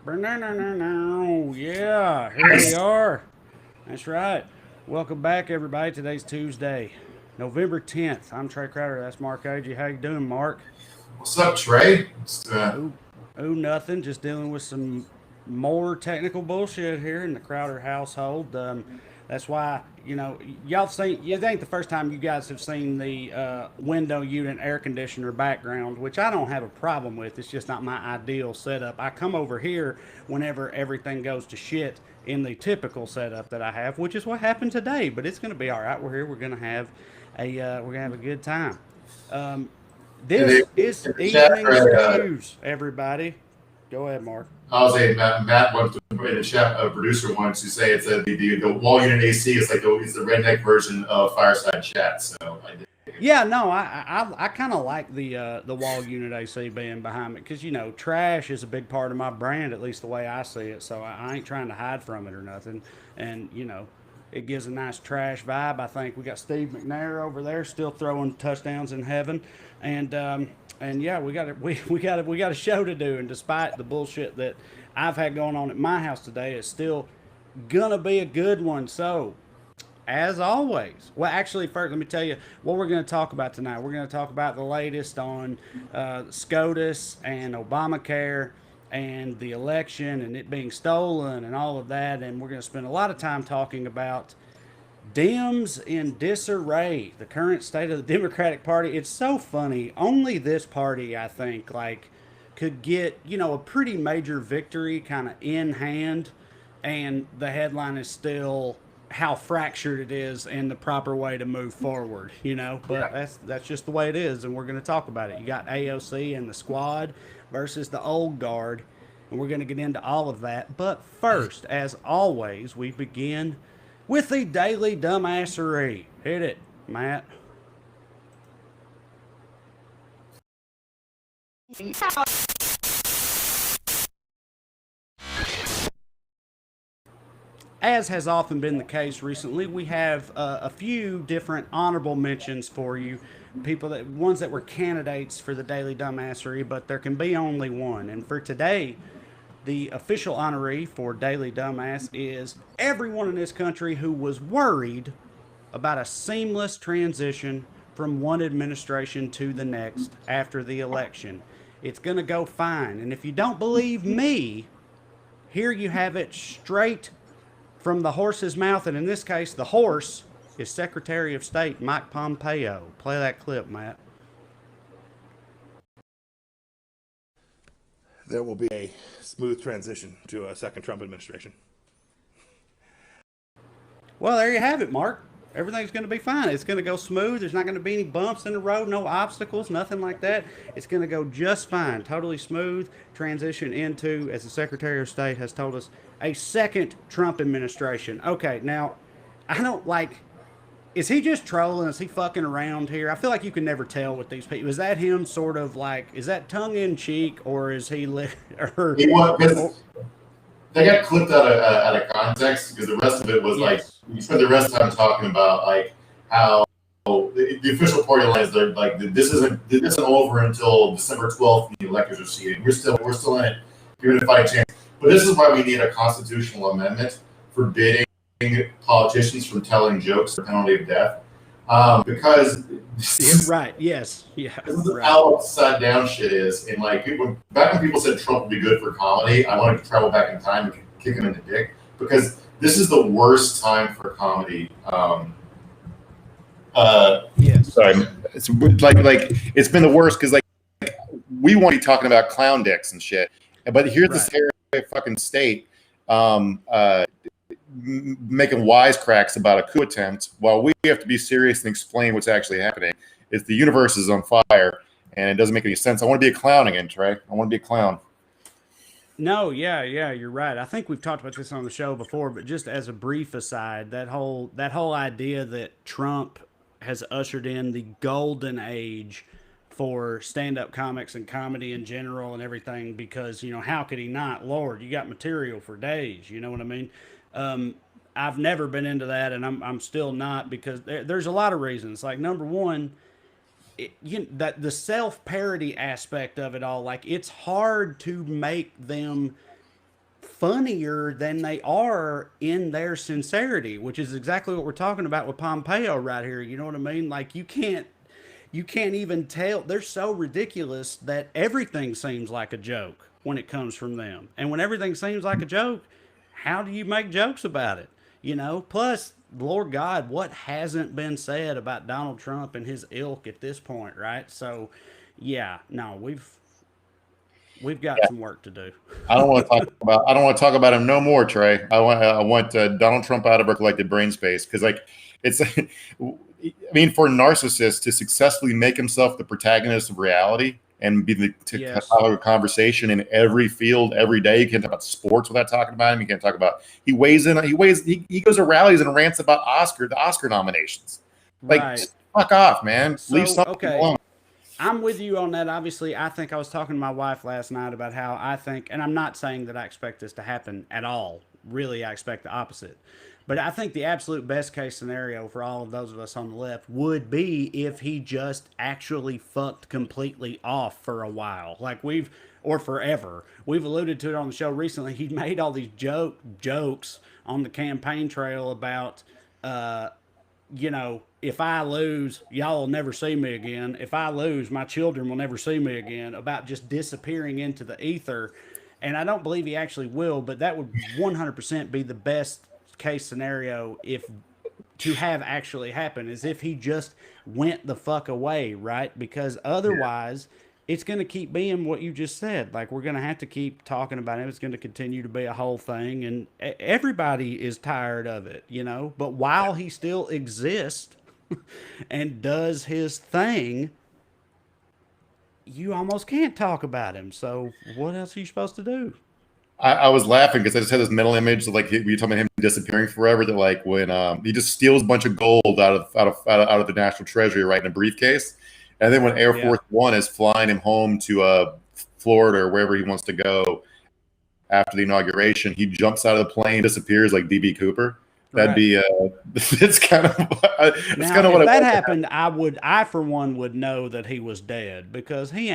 Yeah, here we are. That's right. Welcome back, everybody. Today's Tuesday, November 10th. I'm Trey Crowder. That's Mark Agee. How you doing, Mark? What's up, Trey? Ooh, nothing. Just dealing with some more technical bullshit here in the Crowder household. That's why, y'all seen, it ain't the first time you guys have seen the window unit air conditioner background, which I don't have a problem with. It's just not my ideal setup. I come over here whenever everything goes to shit in the typical setup that I have, which is what happened today. But it's going to be all right. We're here. We're gonna have a good time. Um, in the, this is in the chat, evening right, skews, everybody. Go ahead, Mark. I was saying Matt wants to in the chat. A producer wants to say it's the wall unit AC is like it's the redneck version of fireside chat. So I did. Yeah, no, I kind of like the wall unit AC being behind me because trash is a big part of my brand, at least the way I see it. So I ain't trying to hide from it or nothing, and it gives a nice trash vibe. I think we got Steve McNair over there still throwing touchdowns in heaven, and yeah, we got a show to do. And despite the bullshit that I've had going on at my house today, it's still gonna be a good one. So as always. Well, actually, first, let me tell you what we're going to talk about tonight. We're going to talk about the latest on SCOTUS and Obamacare and the election and it being stolen and all of that. And we're going to spend a lot of time talking about Dems in disarray, the current state of the Democratic Party. It's so funny. Only this party, I think, could get, a pretty major victory kind of in hand. And the headline is still how fractured it is and the proper way to move forward, but that's just the way it is, and we're going to talk about it. You got AOC and the squad versus the old guard, and we're going to get into all of that. But first, as always, we begin with the daily dumbassery. Hit it, Matt. As has often been the case recently, we have a few different honorable mentions for you. Ones that were candidates for the Daily Dumbassery, but there can be only one. And for today, the official honoree for Daily Dumbass is everyone in this country who was worried about a seamless transition from one administration to the next after the election. It's going to go fine. And if you don't believe me, here you have it straight from the horse's mouth, and in this case, the horse is Secretary of State Mike Pompeo. Play that clip, Matt. There will be a smooth transition to a second Trump administration. Well, there you have it, Mark. Everything's going to be fine. It's going to go smooth. There's not going to be any bumps in the road, no obstacles, nothing like that. It's going to go just fine. Totally smooth transition into, as the Secretary of State has told us, a second Trump administration. Okay, now, I don't is he just trolling? Is he fucking around here? I feel like you can never tell with these people. Is that him sort of is that tongue in cheek, or is he, They got clipped out of context because the rest of it was you spent the rest of the time talking about how the official party line is this isn't over until December 12th when the electors are seated. We're still in it. You're going to fight a chance. But this is why we need a constitutional amendment forbidding politicians from telling jokes for penalty of death. Because right, yes, yeah, this is how upside down shit is. And back when people said Trump would be good for comedy, I wanted to travel back in time and kick him in the dick because this is the worst time for comedy. Yes. Sorry, it's it's been the worst because we want to be talking about clown dicks and shit, but here's the Secretary of fucking State making wisecracks about a coup attempt while we have to be serious and explain what's actually happening. Is the universe is on fire and it doesn't make any sense. I want to be a clown again, Trey. I want to be a clown. No, yeah, you're right. I think we've talked about this on the show before, but just as a brief aside, that whole idea that Trump has ushered in the golden age for stand-up comics and comedy in general and everything because, how could he not? Lord, you got material for days, you know what I mean? I've never been into that, and I'm still not because there's a lot of reasons. Number one, that the self-parody aspect of it all, it's hard to make them funnier than they are in their sincerity, which is exactly what we're talking about with Pompeo right here. You know what I mean? Like you can't even tell. They're so ridiculous that everything seems like a joke when it comes from them. And when everything seems like a joke, how do you make jokes about it? You know, plus, Lord God, what hasn't been said about Donald Trump and his ilk at this point, right? So, yeah, no, we've got Yeah. some work to do. I don't want to talk about him no more, Trey. I want Donald Trump out of our collective brain space because like it's. I mean, for a narcissist to successfully make himself the protagonist of reality and be Yes. have a conversation in every field every day. You can't talk about sports without talking about him. You can't talk about he goes to rallies and rants about the Oscar nominations. Like, Right. just fuck off, man. Leave So, something okay. alone. I'm with you on that. Obviously, I think I was talking to my wife last night about how I think, and I'm not saying that I expect this to happen at all. Really, I expect the opposite. But I think the absolute best case scenario for all of those of us on the left would be if he just actually fucked completely off for a while. Like or forever. We've alluded to it on the show recently. He made all these jokes on the campaign trail about, uh, if I lose, y'all will never see me again. If I lose, my children will never see me again, about just disappearing into the ether. And I don't believe he actually will, but that would 100% be the best case scenario if to have actually happen is if he just went the fuck away, right? Because otherwise, it's going to keep being what you just said. Like, we're going to have to keep talking about it. It's going to continue to be a whole thing. And everybody is tired of it, But while he still exists and does his thing, you almost can't talk about him. So, what else are you supposed to do? I was laughing because I just had this mental image of like you talking about him disappearing forever. That like when he just steals a bunch of gold out of the national treasury right in a briefcase, and then when Air Yeah. Force One is flying him home to Florida or wherever he wants to go after the inauguration, he jumps out of the plane, disappears like DB Cooper. That'd Right. be it's kind of it's Now, kind of if what I that want. happened, I for one would know that he was dead because he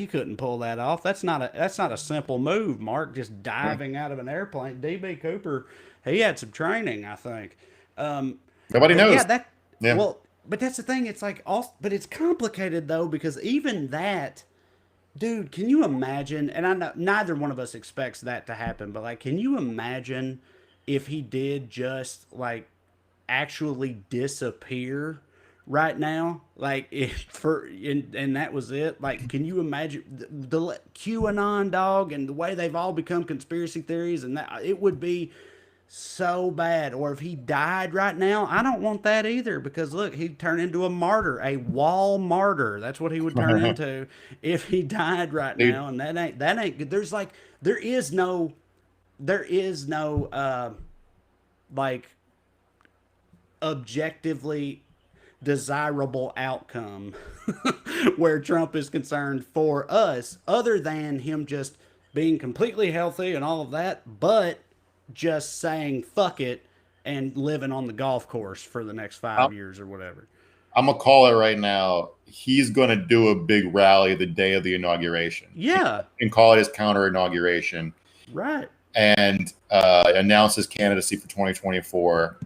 couldn't pull that off. That's not a simple move, Mark. Just diving out of an airplane. DB Cooper, he had some training, I think. Um, Nobody but yeah, knows. Yeah. but that's the thing. It's like but it's complicated though because even that, dude, can you imagine? And I know neither one of us expects that to happen, but like, can you imagine if he did just like actually disappear right now? Like, if and that was it. Like, can you imagine the QAnon dog and the way they've all become conspiracy theories, and that it would be so bad. Or if he died right now, I don't want that either because look, he'd turn into a martyr, a wall martyr. That's what he would turn into if he died right Dude, now, and that ain't good. There is no like objectively desirable outcome where Trump is concerned for us, other than him just being completely healthy and all of that, but just saying fuck it and living on the golf course for the next 5 years or whatever. I'm gonna call it right now. He's gonna do a big rally the day of the inauguration. Yeah, And call it his counter inauguration right. and announce his candidacy for 2024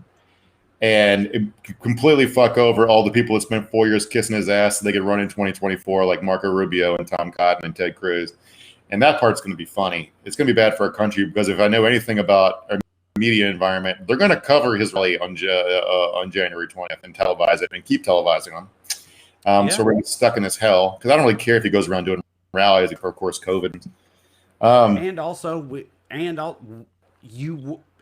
and completely fuck over all the people that spent 4 years kissing his ass so they could run in 2024 like Marco Rubio and Tom Cotton and Ted Cruz. And that part's going to be funny. It's going to be bad for our country because if I know anything about our media environment, they're going to cover his rally on January 20th and televise it and keep televising them. Yeah. So we're going to get stuck in this hell because I don't really care if he goes around doing rallies for, of course, COVID. And also,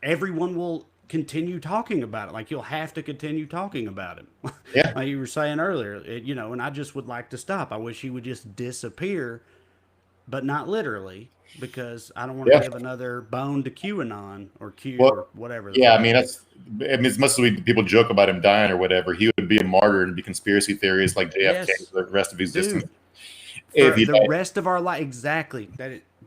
everyone will continue talking about it. Like, you'll have to continue talking about him. Yeah. Like you were saying earlier, and I just would like to stop. I wish he would just disappear, but not literally, because I don't want to Yeah. give another bone to QAnon or Well, or whatever. Yeah, I mean, as much as people joke about him dying or whatever, he would be a martyr and be conspiracy theories like JFK Yes, for the rest of his existence. dude. If For he the died. rest of our life, exactly.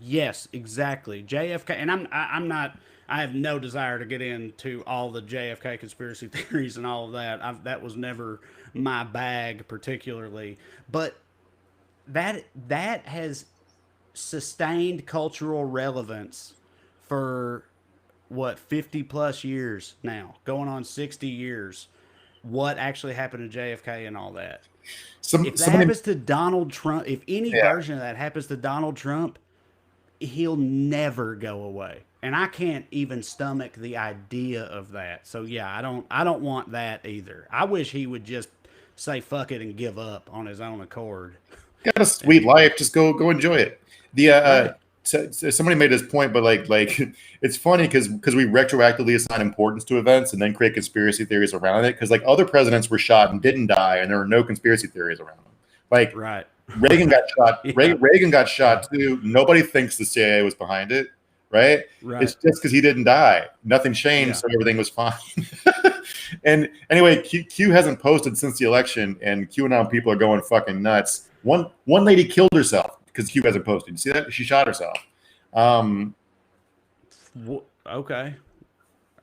Yes, exactly. JFK, and I'm not. I have no desire to get into all the JFK conspiracy theories and all of that. That was never my bag particularly, but that has sustained cultural relevance for what 50 plus years now, going on 60 years, what actually happened to JFK and all that. If that happens to Donald Trump, if any version of that happens to Donald Trump, he'll never go away. And I can't even stomach the idea of that. So yeah, I don't want that either. I wish he would just say fuck it and give up on his own accord. Got a sweet life, just go enjoy it. The so somebody made this point, but like it's funny because we retroactively assign importance to events and then create conspiracy theories around it. Because like other presidents were shot and didn't die, and there were no conspiracy theories around them. Like Reagan got shot. Yeah. Reagan got shot too. Nobody thinks the CIA was behind it, right? It's just because he didn't die. Nothing changed, so everything was fine. And anyway, Q hasn't posted since the election, and QAnon people are going fucking nuts. One lady killed herself because Q hasn't posted. You see that? She shot herself. Okay.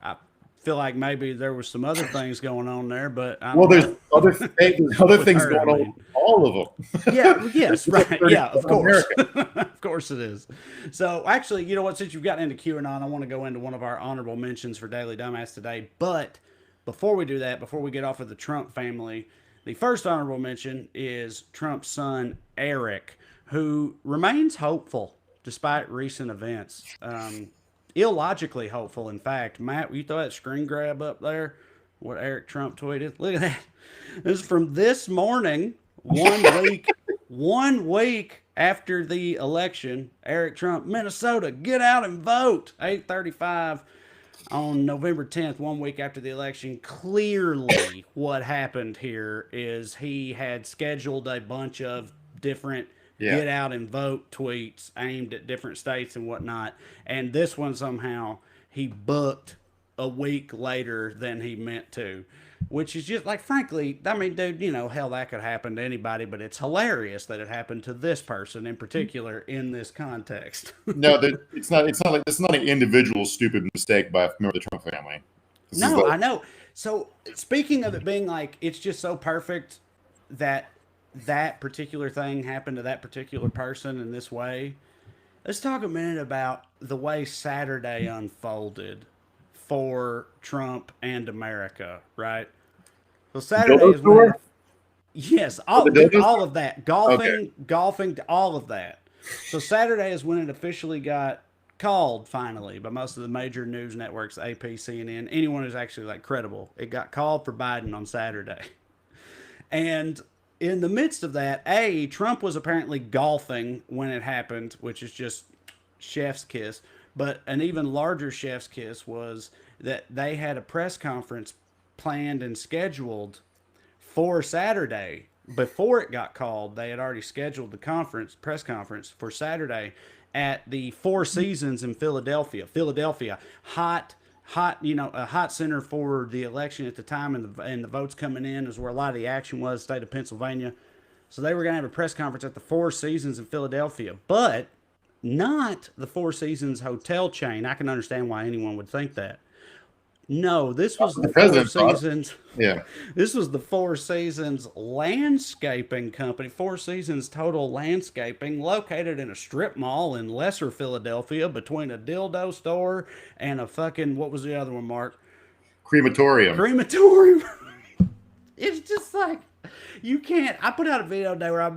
I feel like maybe there was some other things going on there, but there's other things going on with all of them. Yeah. Yes. Right. Yeah. Of course. Of course it is. So actually, you know what? Since you've gotten into QAnon, I want to go into one of our honorable mentions for Daily Dumbass today. But before we do that, before we get off of the Trump family, the first honorable mention is Trump's son, Eric, who remains hopeful despite recent events. Illogically hopeful, in fact. Matt, will you throw that screen grab up there? What Eric Trump tweeted? Look at that. This is from this morning, 1 week after the election. Eric Trump, Minnesota, get out and vote. 8:35 on November 10th, 1 week after the election. Clearly what happened here is he had scheduled a bunch of different get out and vote tweets aimed at different states and whatnot. And this one somehow he booked a week later than he meant to, which is just like, frankly, I mean, dude, you know, hell, that could happen to anybody, but it's hilarious that it happened to this person in particular in this context. No, it's not like this is not an individual stupid mistake by a member of the Trump family. No, I know. So speaking of it being like, it's just so perfect that particular thing happened to that particular person in this way. Let's talk a minute about the way Saturday unfolded for Trump and America, right? So Saturday is when, yes, all of that. Golfing, all of that. So Saturday is when it officially got called finally by most of the major news networks, AP, CNN, anyone who's actually like credible. It got called for Biden on Saturday. And in the midst of that, Trump was apparently golfing when it happened, which is just chef's kiss. But an even larger chef's kiss was that they had a press conference planned and scheduled for Saturday. Before it got called, they had already scheduled the press conference for Saturday at the Four Seasons in Philadelphia. Hot, you know, a hot center for the election at the time, and the votes coming in is where a lot of the action was, state of Pennsylvania. So they were going to have a press conference at the Four Seasons in Philadelphia, but not the Four Seasons hotel chain. I can understand why anyone would think that. No, this was the Four Seasons. Yeah. This was the Four Seasons landscaping company, Four Seasons Total Landscaping, located in a strip mall in Lesser Philadelphia between a dildo store and a fucking, what was the other one, Mark? Crematorium. It's just like, you can't. I put out a video today where I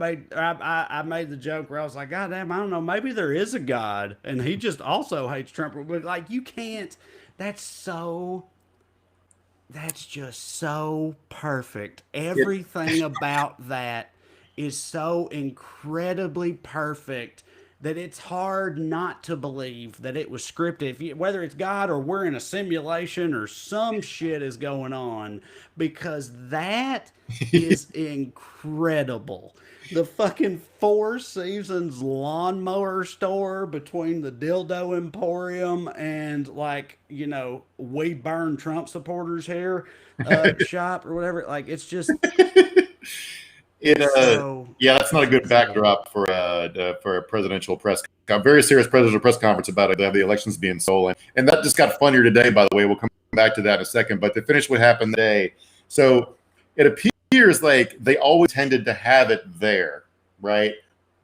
made the joke where I was like, God damn, I don't know, maybe there is a God and he just also hates Trump. But like, you can't. That's just so perfect. Everything about that is so incredibly perfect that it's hard not to believe that it was scripted, whether it's God or we're in a simulation or some shit is going on, because that is incredible. The fucking Four Seasons lawnmower store between the Dildo Emporium and, like, you know, we burn Trump supporters here shop or whatever. Like, it's just... that's not a good backdrop for a presidential very serious presidential press conference about it. The elections being stolen, and that just got funnier today. By the way, we'll come back to that in a second. But to finish what happened today, so it appears like they always tended to have it there, right?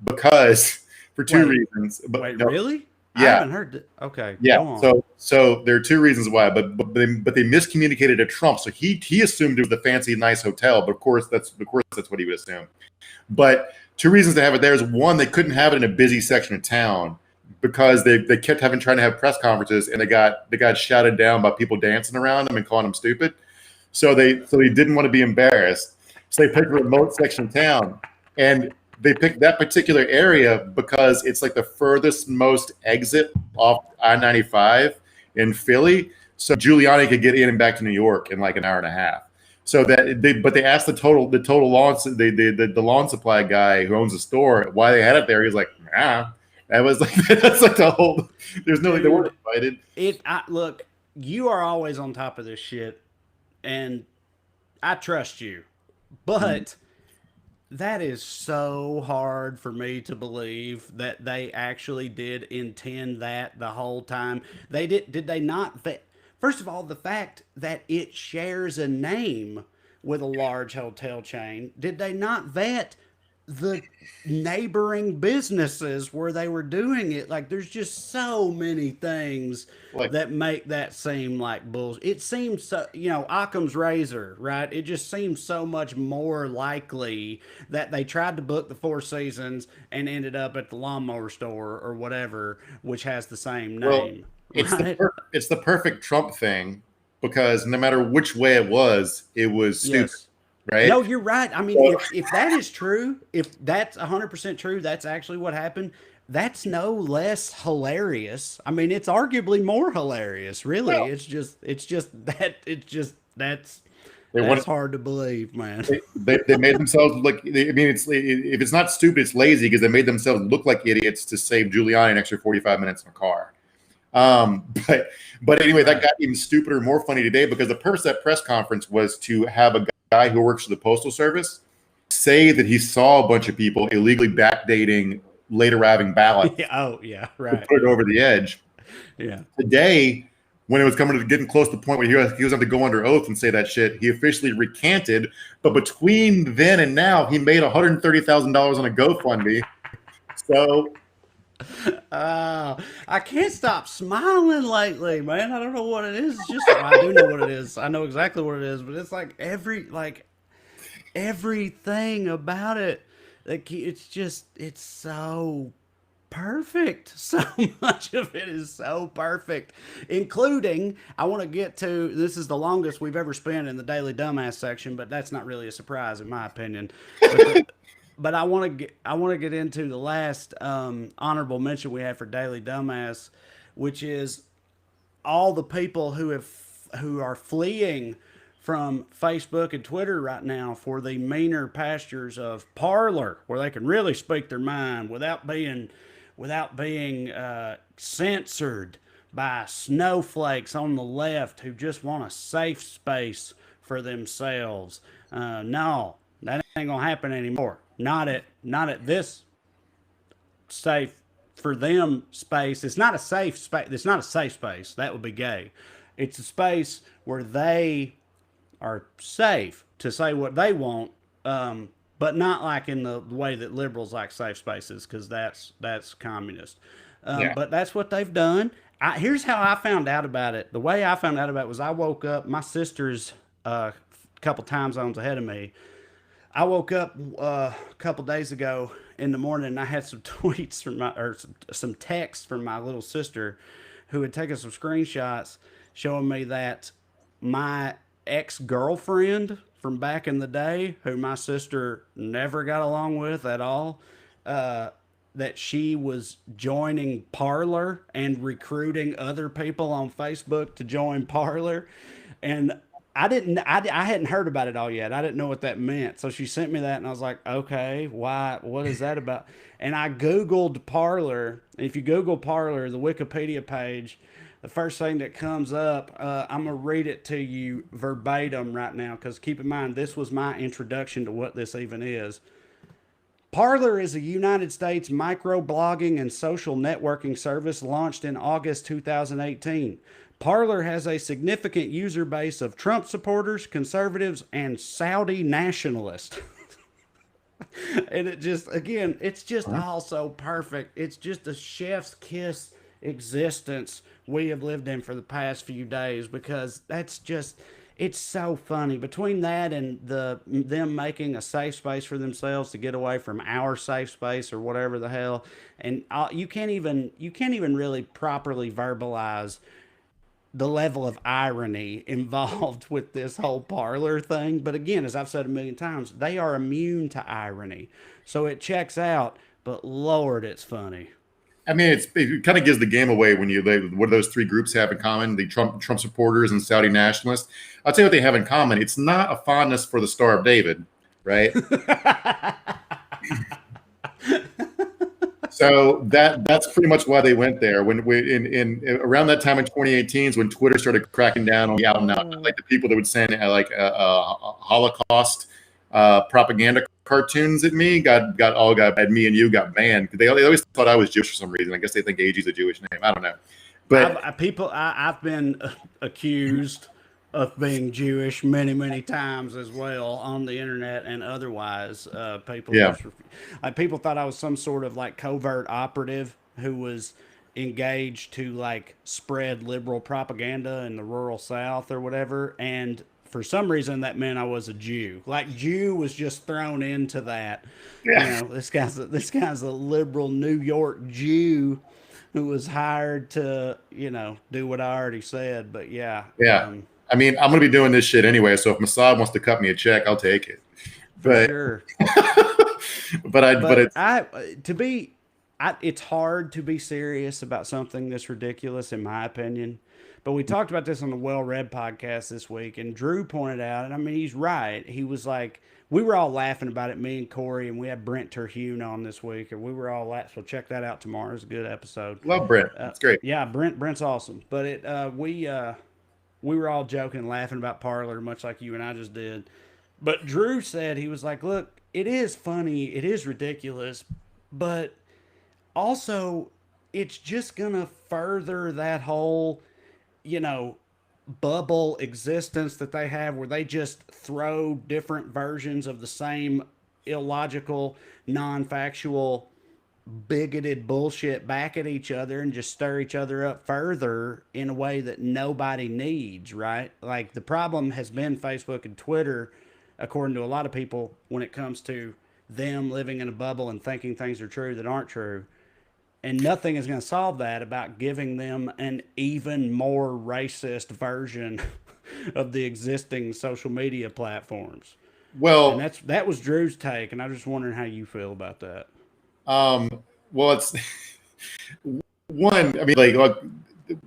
Because for two reasons. But really? I haven't heard that. Okay, Yeah. go on. So there are two reasons why, but they miscommunicated to Trump. So he assumed it was the fancy, nice hotel, but of course that's what he would assume. But two reasons to have it there is one, they couldn't have it in a busy section of town because they kept trying to have press conferences, and they got shouted down by people dancing around them and calling them stupid. So they didn't want to be embarrassed. So they picked a remote section of town, and they picked that particular area because it's like the furthest most exit off I-95 in Philly. So Giuliani could get in and back to New York in like an hour and a half. So they asked the lawn supply guy who owns the store why they had it there. He's like, that was like that's like the whole. There's no, they weren't invited. Look, you are always on top of this shit, and I trust you, but that is so hard for me to believe that they actually did intend that the whole time. Did they not? First of all, the fact that it shares a name with a large hotel chain, did they not vet the neighboring businesses where they were doing it? Like, there's just so many things that make that seem like bullshit. It seems so, Occam's razor, right? It just seems so much more likely that they tried to book the Four Seasons and ended up at the lawnmower store or whatever, which has the same name. It's the perfect Trump thing because no matter which way it was stupid, yes. right? No, you're right. I mean, if that is true, if that's 100% true, that's actually what happened. That's no less hilarious. I mean, it's arguably more hilarious, really. Well, That's hard to believe, man. They made themselves look. If it's not stupid, it's lazy because they made themselves look like idiots to save Giuliani an extra 45 minutes in a car. But anyway, that got even stupider, more funny today because the purpose of that press conference was to have a guy who works for the Postal Service say that he saw a bunch of people illegally backdating late arriving ballots. Right. Put it over the edge. Yeah. Today, when it was coming to getting close to the point where he was going to go under oath and say that shit, he officially recanted. But between then and now, he made $130,000 on a GoFundMe. So. I can't stop smiling lately, man. I don't know what it is. It's just I do know what it is. I know exactly what it is, but it's like everything about it. Like it's so perfect. So much of it is so perfect, including I want to get to. This is the longest we've ever spent in the Daily Dumbass section, but that's not really a surprise in my opinion. But I want to get into the last honorable mention we have for Daily Dumbass, which is all the people who are fleeing from Facebook and Twitter right now for the meaner pastures of Parler, where they can really speak their mind without being censored by snowflakes on the left who just want a safe space for themselves. No, that ain't gonna happen anymore. Not at this safe for them space. It's not a safe space. It's not a safe space. That would be gay. It's a space where they are safe to say what they want, but not like in the way that liberals like safe spaces, because that's communist. But that's what they've done. Here's how I found out about it. The way I found out about it was I woke up. My sister's a couple time zones ahead of me. I woke up a couple days ago in the morning, and I had some tweets some texts from my little sister, who had taken some screenshots showing me that my ex-girlfriend from back in the day, who my sister never got along with at all, that she was joining Parler and recruiting other people on Facebook to join Parler, and I hadn't heard about it all yet. I didn't know what that meant. So she sent me that, and I was like, okay, why? What is that about? And I Googled Parler. And if you Google Parler, the Wikipedia page, the first thing that comes up, I'm going to read it to you verbatim right now, because keep in mind, this was my introduction to what this even is. Parler is a United States microblogging and social networking service launched in August 2018. Parler has a significant user base of Trump supporters, conservatives, and Saudi nationalists. And it just, again, it's just all so perfect. It's just a chef's kiss existence we have lived in for the past few days, because that's just, it's so funny. Between that and them making a safe space for themselves to get away from our safe space or whatever the hell, and you can't even really properly verbalize the level of irony involved with this whole Parler thing. But again, as I've said a million times, they are immune to irony, so it checks out. But Lord, it's funny. I mean, it kind of gives the game away when what do those three groups have in common? The Trump supporters and Saudi nationalists. I'll tell you what they have in common. It's not a fondness for the Star of David, right? So that's pretty much why they went there. When in around that time in 2018 is when Twitter started cracking down on the out and out, like the people that would send Holocaust propaganda cartoons at me got me and you got banned. They always thought I was Jewish for some reason. I guess they think AG's a Jewish name. I don't know. But I've been accused of being Jewish many times as well on the internet and otherwise. People thought I was some sort of like covert operative who was engaged to like spread liberal propaganda in the rural South or whatever, and for some reason that meant I was a Jew. Like Jew was just thrown into that. Yeah. You know, this guy's a liberal New York Jew who was hired to, you know, do what I already said. But yeah. I mean, I'm going to be doing this shit anyway, so if Mossad wants to cut me a check, I'll take it. But sure. It's hard to be serious about something this ridiculous, in my opinion. But we talked about this on the Well Read podcast this week, and Drew pointed out, and I mean, he's right. He was like, we were all laughing about it, me and Corey, and we had Brent Terhune on this week, and we were all laughing. So check that out tomorrow. It's a good episode. Love Brent. It's great. Yeah, Brent's awesome. But we were all joking and laughing about Parler, much like you and I just did. But Drew said, he was like, look, it is funny, it is ridiculous, but also it's just going to further that whole, you know, bubble existence that they have where they just throw different versions of the same illogical, non-factual, bigoted bullshit back at each other and just stir each other up further in a way that nobody needs, right? Like the problem has been Facebook and Twitter, according to a lot of people, when it comes to them living in a bubble and thinking things are true that aren't true. And nothing is going to solve that about giving them an even more racist version of the existing social media platforms. Well, and that was Drew's take, and I'm just wondering how you feel about that. Well, it's one. I mean, like,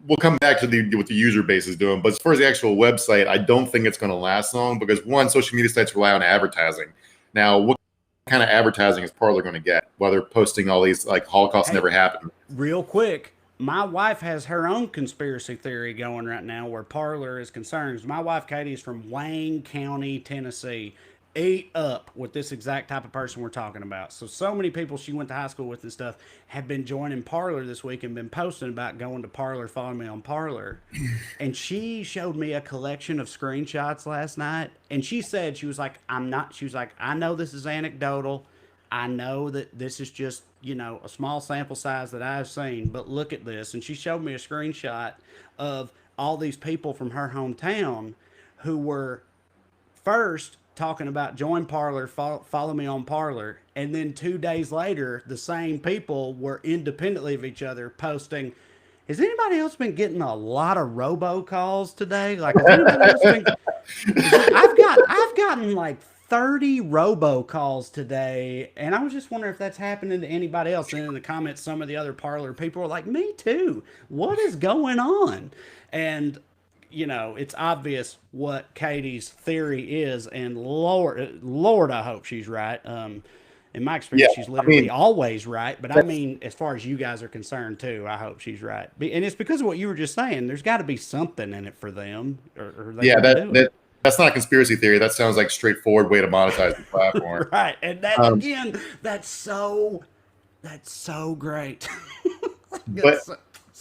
we'll come back to what the user base is doing, but as far as the actual website, I don't think it's going to last long because one, social media sites rely on advertising. Now, what kind of advertising is Parler going to get while they're posting all these like Holocaust never happened? Real quick, my wife has her own conspiracy theory going right now where Parler is concerned. My wife Katie is from Wayne County, Tennessee. Ate up with this exact type of person we're talking about. So many people she went to high school with and stuff have been joining Parler this week and been posting about going to Parler, following me on Parler. And she showed me a collection of screenshots last night. And she said, she was like, I know this is anecdotal. I know that this is just, you know, a small sample size that I've seen, but look at this. And she showed me a screenshot of all these people from her hometown who were first talking about join Parler, follow me on Parler, and then 2 days later, the same people were independently of each other posting, has anybody else been getting a lot of robo calls today? Like, has anybody else been? I've gotten like 30 robo calls today, and I was just wondering if that's happening to anybody else. And in the comments, some of the other Parler people were like, me too. What is going on? And you know, it's obvious what Katie's theory is, and Lord, I hope she's right. In my experience, she's literally always right. But I mean, as far as you guys are concerned too, I hope she's right. And it's because of what you were just saying. There's got to be something in it for them. That's not a conspiracy theory. That sounds like a straightforward way to monetize the platform. Right, and that again, that's so great. But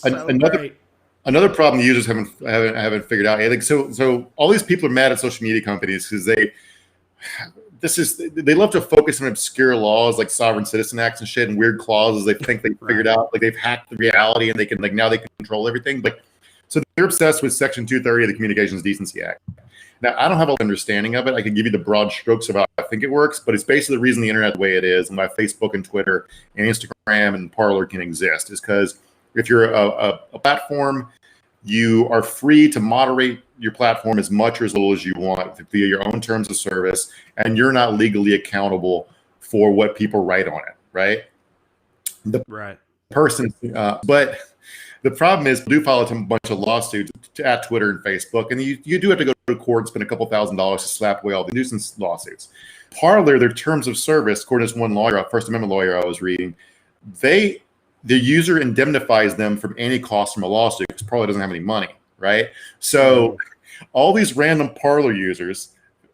great. Another problem the users haven't figured out. Like so all these people are mad at social media companies because they love to focus on obscure laws like sovereign citizen acts and shit and weird clauses they think they figured out, like they've hacked the reality and they can like now they can control everything. But so they're obsessed with Section 230 of the Communications Decency Act. Now, I don't have an understanding of it. I can give you the broad strokes of how I think it works, but it's basically the reason the internet the way it is and why Facebook and Twitter and Instagram and Parler can exist is because if you're a platform, you are free to moderate your platform as much or as little as you want via your own terms of service, and you're not legally accountable for what people write on it, right? But the problem is, do file a bunch of lawsuits at Twitter and Facebook, and you do have to go to court and spend a couple $1,000s to slap away all the nuisance lawsuits. Parler, their terms of service, according to this one lawyer, a First Amendment lawyer I was reading, the user indemnifies them from any cost from a lawsuit because Parler doesn't have any money, right? So all these random Parler users,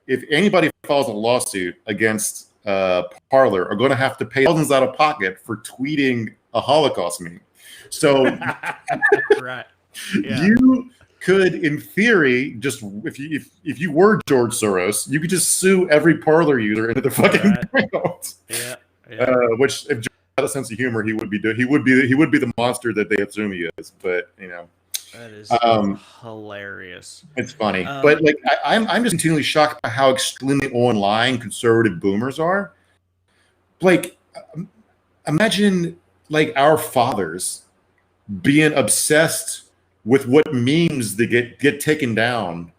if anybody files a lawsuit against Parler, are going to have to pay thousands out of pocket for tweeting a Holocaust meme. So you could, in theory, just if you were George Soros, you could just sue every Parler user into the fucking ground. Which, if George had a sense of humor, he would be the monster that they assume he is. But that is hilarious. It's funny, but like I'm just continually shocked by how extremely online conservative boomers are. Like, imagine like our fathers being obsessed with what memes they get taken down.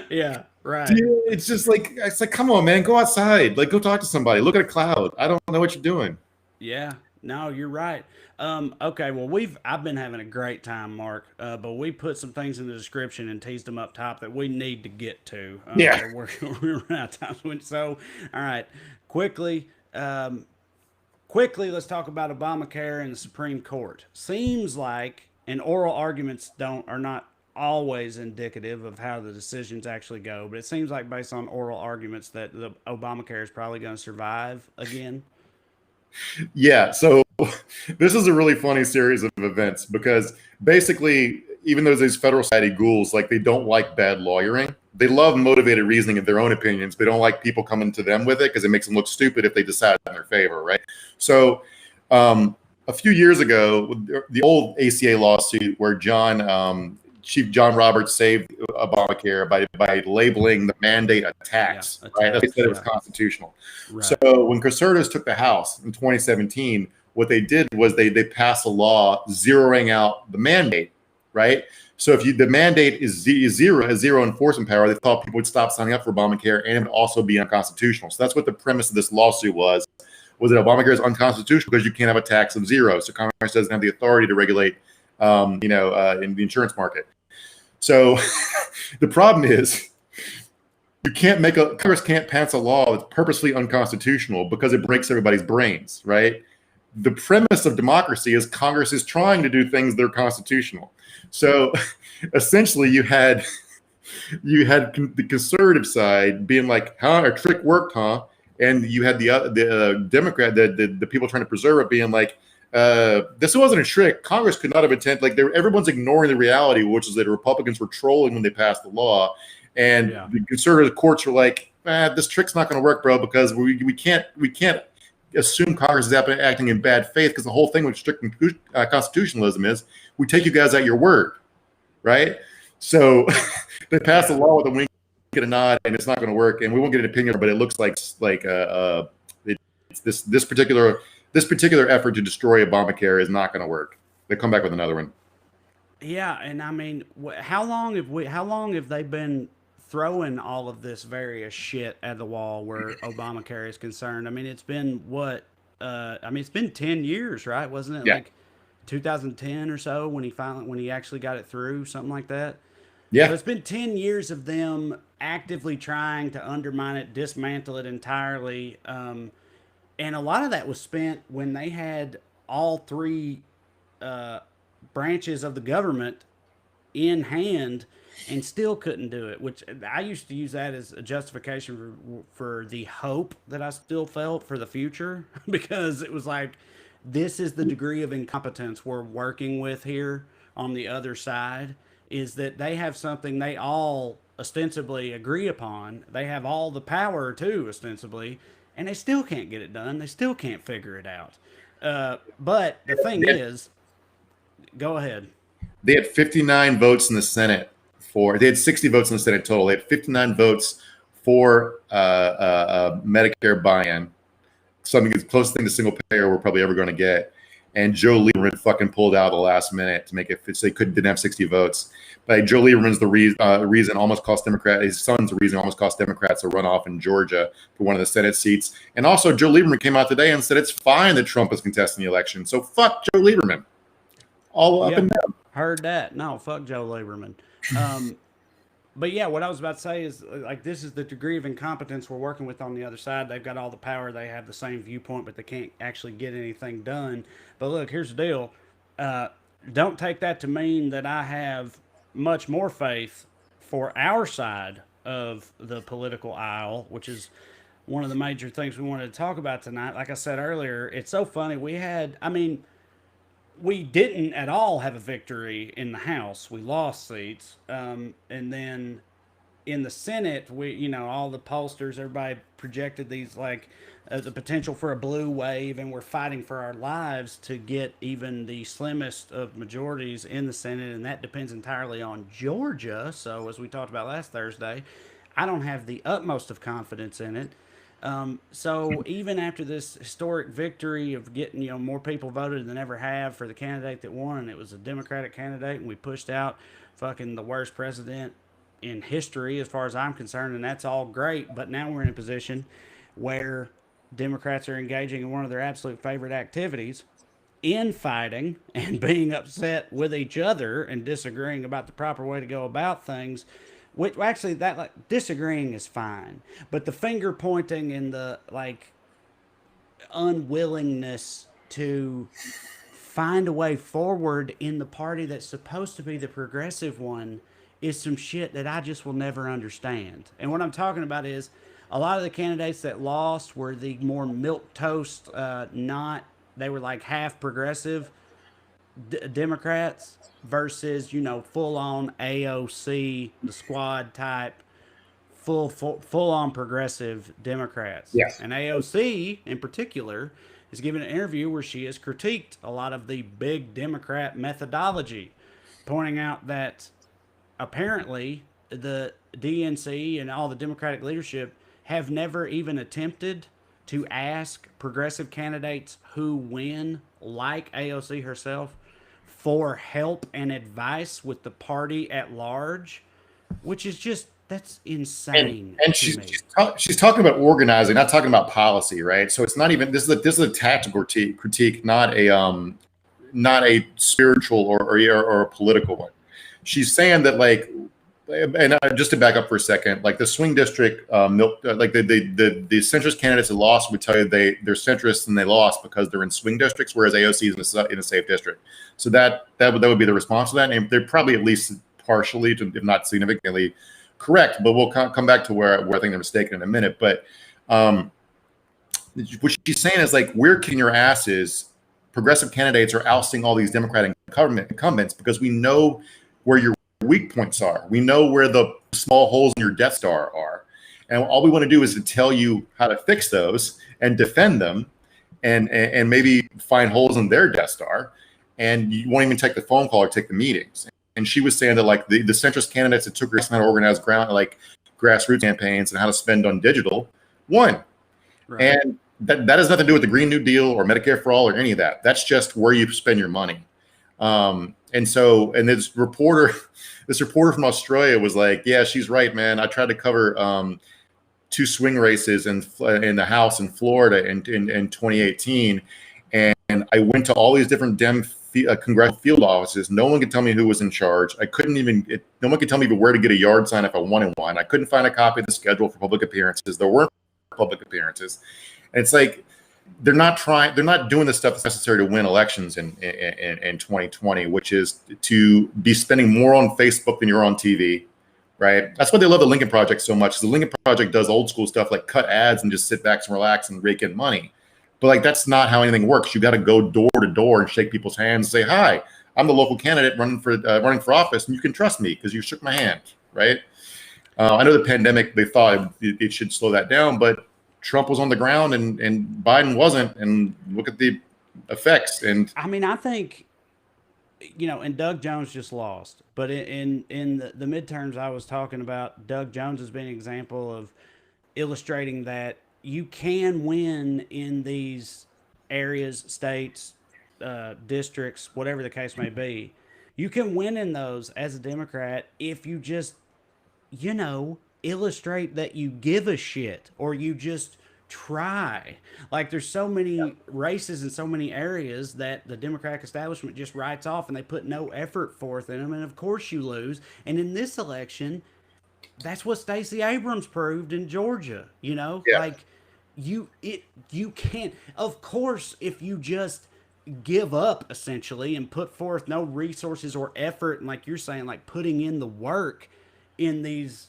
Yeah, right. Dude, it's like come on, man, go outside, like go talk to somebody, look at a cloud. I don't know what you're doing. Yeah, no, you're right. Okay, well, I've been having a great time, Mark, but we put some things in the description and teased them up top that we need to get to. We're running out of time. So, all right, quickly, let's talk about Obamacare and the Supreme Court. Seems like, and oral arguments are not always indicative of how the decisions actually go, but it seems like based on oral arguments that the Obamacare is probably going to survive again. Yeah, so this is a really funny series of events because basically, even though these federal society ghouls, like they don't like bad lawyering. They love motivated reasoning of their own opinions. They don't like people coming to them with it because it makes them look stupid if they decide in their favor, right? So a few years ago, the old ACA lawsuit where Chief John Roberts saved Obamacare by labeling the mandate a tax, right? They said it was constitutional. Right. So when conservatives took the House in 2017, what they did was they passed a law zeroing out the mandate, right? So if the mandate is zero enforcement power, they thought people would stop signing up for Obamacare and it would also be unconstitutional. So that's what the premise of this lawsuit was that Obamacare is unconstitutional because you can't have a tax of zero. So Congress doesn't have the authority to regulate, in the insurance market. So the problem is Congress can't pass a law that's purposely unconstitutional because it breaks everybody's brains, right? The premise of democracy is Congress is trying to do things that are constitutional. So essentially you had the conservative side being like, huh, our trick worked, huh? And you had the Democrat, the people trying to preserve it being like, this wasn't a trick. Congress could not have intended, like everyone's ignoring the reality, which is that the Republicans were trolling when they passed the law. And the conservative courts were like, this trick's not going to work, bro, because we can't assume Congress is acting in bad faith because the whole thing with strict constitutionalism is we take you guys at your word, right? So they passed a law with a wink and a nod, and it's not going to work. And we won't get an opinion, but it looks like it's this particular effort to destroy Obamacare is not going to work. They come back with another one. Yeah, and I mean, how long have they been throwing all of this various shit at the wall where Obamacare is concerned? I mean, it's been it's been 10 years, right? Wasn't it like 2010 or so when he actually got it through, something like that? Yeah. So it's been 10 years of them actively trying to undermine it, dismantle it entirely. And a lot of that was spent when they had all three branches of the government in hand and still couldn't do it, which I used to use that as a justification for the hope that I still felt for the future, because it was like, this is the degree of incompetence we're working with here on the other side, is that they have something they all ostensibly agree upon. They have all the power too, ostensibly, and they still can't get it done. They still can't figure it out. But the thing is, go ahead. They had 59 votes in the Senate they had 60 votes in the Senate total. They had 59 votes for Medicare buy-in, something as close thing to single payer we're probably ever going to get. And Joe Lieberman fucking pulled out at the last minute to make it fit. So they didn't have 60 votes. But Joe Lieberman's the reason almost cost his son's the reason almost cost Democrats a runoff in Georgia for one of the Senate seats. And also Joe Lieberman came out today and said it's fine that Trump is contesting the election. So fuck Joe Lieberman. All up and down. Heard that. No, fuck Joe Lieberman. But yeah, what I was about to say is, like, this is the degree of incompetence we're working with on the other side. They've got all the power. They have the same viewpoint, but they can't actually get anything done. But look, here's the deal. Don't take that to mean that I have much more faith for our side of the political aisle, which is one of the major things we wanted to talk about tonight. Like I said earlier, it's so funny. We didn't at all have a victory in the House. We lost seats. And then in the Senate, all the pollsters, everybody projected these the potential for a blue wave, and we're fighting for our lives to get even the slimmest of majorities in the Senate, and that depends entirely on Georgia. So as we talked about last Thursday, I don't have the utmost of confidence in it. So even after this historic victory of getting, more people voted than ever have for the candidate that won, and it was a Democratic candidate, and we pushed out fucking the worst president in history as far as I'm concerned, and that's all great. But now we're in a position where Democrats are engaging in one of their absolute favorite activities, infighting and being upset with each other and disagreeing about the proper way to go about things. Which actually, disagreeing is fine, but the finger pointing and the unwillingness to find a way forward in the party that's supposed to be the progressive one is some shit that I just will never understand. And what I'm talking about is a lot of the candidates that lost were the more milquetoast, they were half progressive Democrats versus, full on AOC, the squad type, full on progressive Democrats. Yes. And AOC in particular has given an interview where she has critiqued a lot of the big Democrat methodology, pointing out that apparently the DNC and all the Democratic leadership have never even attempted to ask progressive candidates who win, like AOC herself, for help and advice with the party at large, which is just, that's insane. And she's talking about organizing, not talking about policy, right? So it's not even, this is a tactical critique, not a spiritual or a political one. She's saying that and just to back up for a second, the swing district, the centrist candidates that lost would tell you they're centrist and they lost because they're in swing districts, whereas AOC is in a safe district. So that would be the response to that, and they're probably at least partially, if not significantly, correct. But we'll come back to where I think they're mistaken in a minute. But what she's saying is we're kicking your asses. Progressive candidates are ousting all these Democratic incumbents because we know where your weak points are. We know where the small holes in your Death Star are. And all we want to do is to tell you how to fix those and defend them and maybe find holes in their Death Star. And you won't even take the phone call or take the meetings. And she was saying that the centrist candidates that took how to organize grassroots campaigns and how to spend on digital won. Right. And that has nothing to do with the Green New Deal or Medicare for All or any of that. That's just where you spend your money. And this reporter from Australia was yeah, she's right, man. I tried to cover 2 swing races in the House in Florida in 2018, and I went to all these different congressional field offices. No one could tell me who was in charge. No one could tell me where to get a yard sign if I wanted one. I couldn't find a copy of the schedule for public appearances. There weren't public appearances. And it's they're not doing the stuff that's necessary to win elections in 2020, which is to be spending more on Facebook than you're on TV, right? That's why they love the Lincoln Project so much. The Lincoln Project does old school stuff like cut ads and just sit back and relax and rake in money. But that's not how anything works. You got to go door to door and shake people's hands and say, "Hi, I'm the local candidate running for office, and you can trust me because you shook my hand," right? I know the pandemic, they thought it should slow that down, but Trump was on the ground and Biden wasn't. And look at the effects. And I mean, I think, and Doug Jones just lost, but in the midterms, I was talking about Doug Jones as being an example of illustrating that you can win in these areas, states, districts, whatever the case may be. You can win in those as a Democrat if you just, illustrate that you give a shit or you just try. Like there's so many races in so many areas that the Democratic establishment just writes off and they put no effort forth in them. And of course you lose. And in this election, that's what Stacey Abrams proved in Georgia. Yeah. Like you can't. Of course, if you just give up essentially and put forth no resources or effort, and like you're saying, like putting in the work in these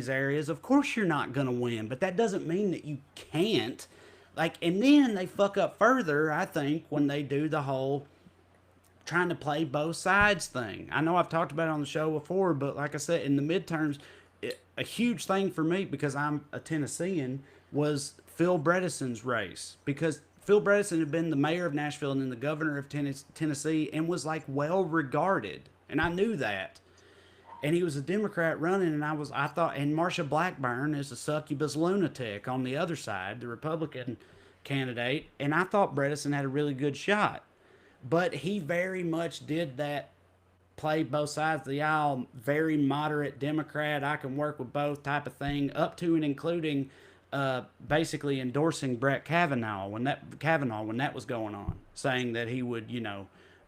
areas, of course you're not going to win. But that doesn't mean that you can't. Like, and then they fuck up further, I think, when they do the whole trying to play both sides thing. I know I've talked about it on the show before, but like I said, in the midterms, a huge thing for me, because I'm a Tennessean, was Phil Bredesen's race. Because Phil Bredesen had been the mayor of Nashville and then the governor of Tennessee and was like well regarded. And I knew that. And he was a Democrat running, and I thought, and Marsha Blackburn is a succubus lunatic on the other side, the Republican candidate, and I thought Bredesen had a really good shot. But he very much did that, play both sides of the aisle, very moderate Democrat, I can work with both type of thing, up to and including basically endorsing Brett Kavanaugh when that was going on, saying that he would,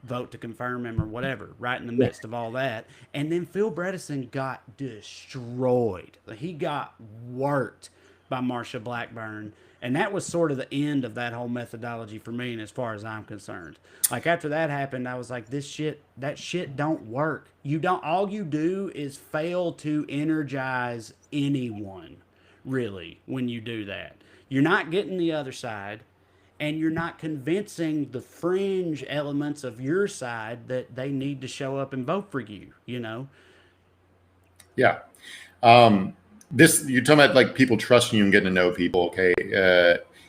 vote to confirm him or whatever, right in the midst of all that. And then Phil Bredesen got destroyed. He got worked by Marsha Blackburn. And that was sort of the end of that whole methodology for me, and as far as I'm concerned. Like after that happened, I was like, that shit don't work. All you do is fail to energize anyone, really, when you do that. You're not getting the other side, and you're not convincing the fringe elements of your side that they need to show up and vote for you, Yeah. This, you're talking about like people trusting you and getting to know people. Okay.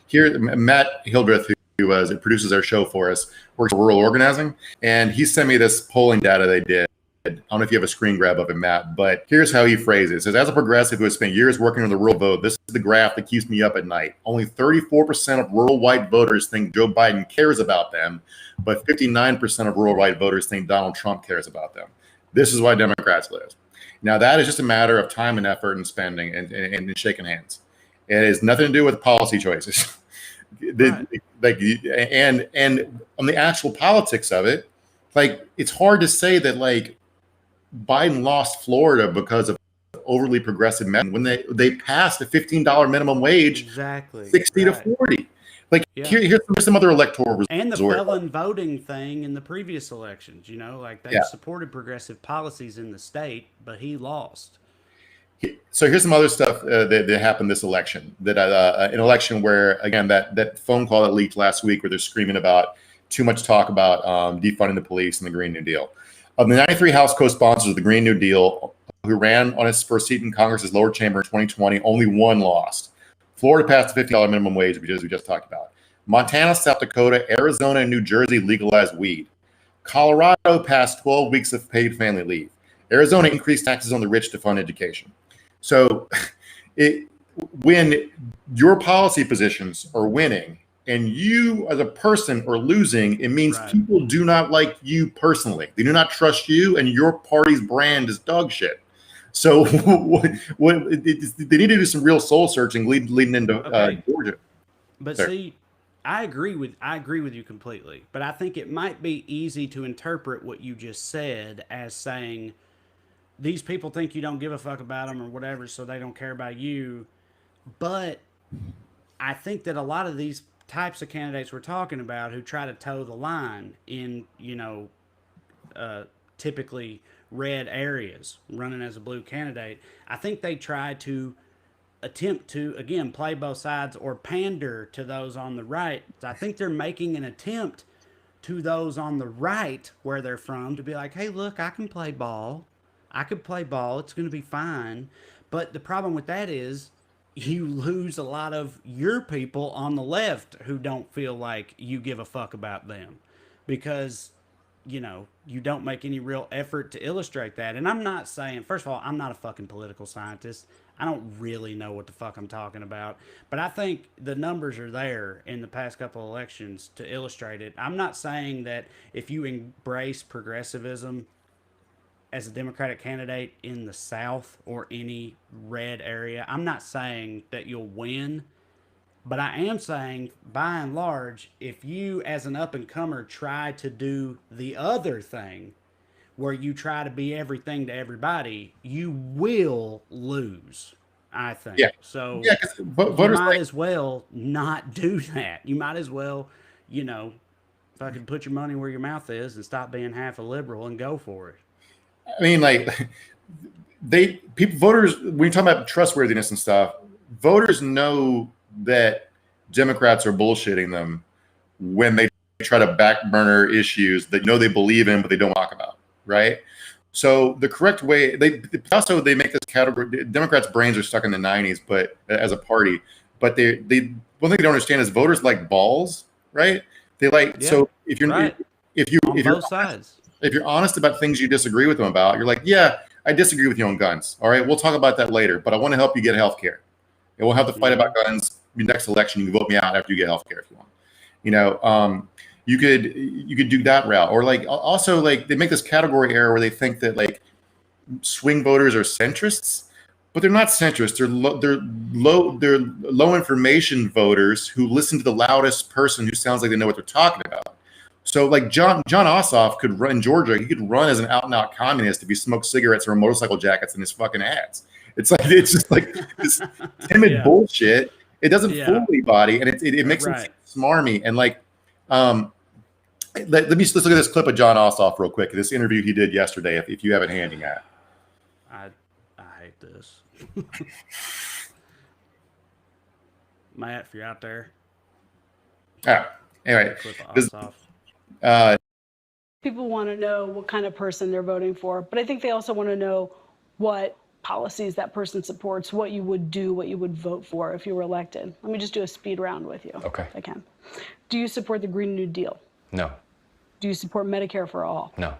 Here, Matt Hildreth, who produces our show for us, works for rural organizing. And he sent me this polling data they did. I don't know if you have a screen grab of it, Matt, but here's how he phrased it. It says, as a progressive who has spent years working on the rural vote, this is the graph that keeps me up at night. Only 34% of rural white voters think Joe Biden cares about them, but 59% of rural white voters think Donald Trump cares about them. This is why Democrats lose. Now, that is just a matter of time and effort and spending and shaking hands. It has nothing to do with policy choices. Right. And on the actual politics of it, like, it's hard to say that, like, Biden lost Florida because of overly progressive men when they passed a $15 minimum wage, exactly 60 to 40. Like, here's some other electoral results. And the felon voting thing in the previous elections, like they supported progressive policies in the state, but he lost. So here's some other stuff that happened this election. That an election where, again, that phone call that leaked last week where they're screaming about too much talk about defunding the police and the Green New Deal. Of the 93 House co-sponsors of the Green New Deal who ran on its first seat in Congress's lower chamber in 2020, only one lost. Florida passed the $50 minimum wage, as we just talked about. Montana, South Dakota, Arizona, and New Jersey legalized weed. Colorado passed 12 weeks of paid family leave. Arizona increased taxes on the rich to fund education. So when your policy positions are winning and you as a person are losing, it means people do not like you personally. They do not trust you, and your party's brand is dog shit. So they need to do some real soul searching leading into Georgia. But see, I agree with you completely. But I think it might be easy to interpret what you just said as saying these people think you don't give a fuck about them or whatever, so they don't care about you. But I think that a lot of these types of candidates we're talking about who try to toe the line in, typically red areas running as a blue candidate, I think they try to attempt to, again, play both sides or pander to those on the right. I think they're making an attempt to those on the right where they're from to be like, hey, look, I can play ball. I could play ball. It's going to be fine. But the problem with that is you lose a lot of your people on the left who don't feel like you give a fuck about them because you don't make any real effort to illustrate that. And I'm not saying, first of all, I'm not a fucking political scientist. I don't really know what the fuck I'm talking about. But I think the numbers are there in the past couple of elections to illustrate it. I'm not saying that if you embrace progressivism as a Democratic candidate in the South or any red area, I'm not saying that you'll win. But I am saying, by and large, if you, as an up and comer, try to do the other thing, where you try to be everything to everybody, you will lose. I think Yeah, so. yeah. Because You voters might as well not do that. You might as well, if I could put your money where your mouth is and stop being half a liberal and go for it. I mean, like voters. When you talk about trustworthiness and stuff, voters know that Democrats are bullshitting them when they try to backburner issues that they believe in but they don't talk about, right? So the correct way they make this category. Democrats' brains are stuck in the '90s, but as a party, but they one thing they don't understand is voters like balls, right? They like so if you're right. if you on if both you're sides. If you're honest about things you disagree with them about, you're like, yeah, I disagree with you on guns. All right, we'll talk about that later, but I want to help you get health care. And we'll have to fight about guns. Next election, you can vote me out after you get health care if you want. You could do that route, or like also like they make this category error where they think that like swing voters are centrists, but they're not centrists. They're low information voters who listen to the loudest person who sounds like they know what they're talking about. So like John Ossoff could run in Georgia. He could run as an out and out communist if he smoked cigarettes or motorcycle jackets in his fucking ads. It's just like this timid bullshit. It doesn't fool anybody, and it makes them smarmy. And like, let's look at this clip of John Ossoff real quick. This interview he did yesterday. If you have it handy, Matt. I hate this. Matt, if you're out there. Anyway, people want to know what kind of person they're voting for, but I think they also want to know what policies that person supports, what you would do, what you would vote for if you were elected. Let me just do a speed round with you, okay, if I can. Do you support the Green New Deal? No. Do you support Medicare for all? No.